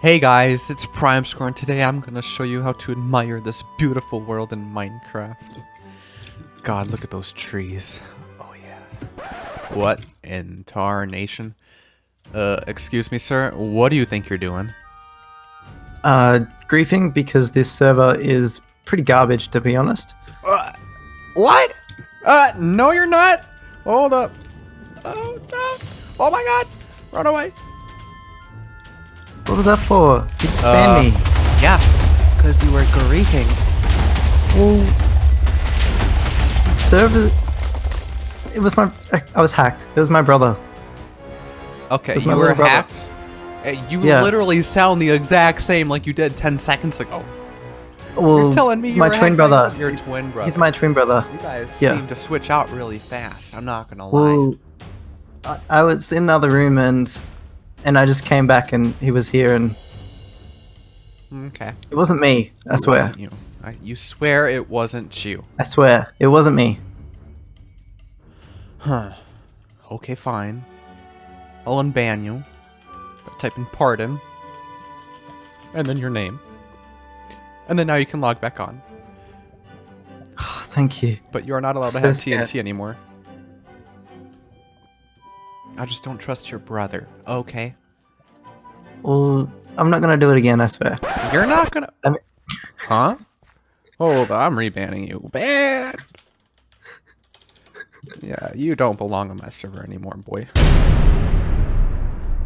Hey guys, it's Prime Score, and today I'm gonna show you how to admire this beautiful world in Minecraft. God, look at those trees. Oh yeah. What in tarnation? Excuse me, sir. What do you think you're doing? Griefing because this server is pretty garbage, to be honest. What? No you're not! Hold up. Oh no! Oh my god! Run away! What was that for? You just banned me. Yeah, because you were griefing. Well, the server... It was I was hacked. It was my brother. Okay, It's you my were little brother. hacked? You Yeah. literally sound the exact same like you did 10 seconds ago. Well, You're telling me you my were twin hacked by brother. your twin brother. He's my twin brother. You guys Yeah. seem to switch out really fast. I'm not gonna lie. Well, I was in the other room and I just came back and he was here and Okay. it wasn't me. I It swear. wasn't you. You swear it wasn't you. I swear. It wasn't me. Huh. Okay, fine. I'll unban you. Type in pardon. And then your name. And then now you can log back on. Oh, thank you. But you are not allowed to So have scared. TNT anymore. I just don't trust your brother. Okay. Well, I'm not gonna do it again, I swear. You're not gonna... I mean- Huh? Hold on, I'm rebanning you. Ban! Yeah, you don't belong on my server anymore, boy.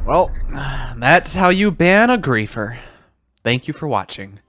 Well, that's how you ban a griefer. Thank you for watching.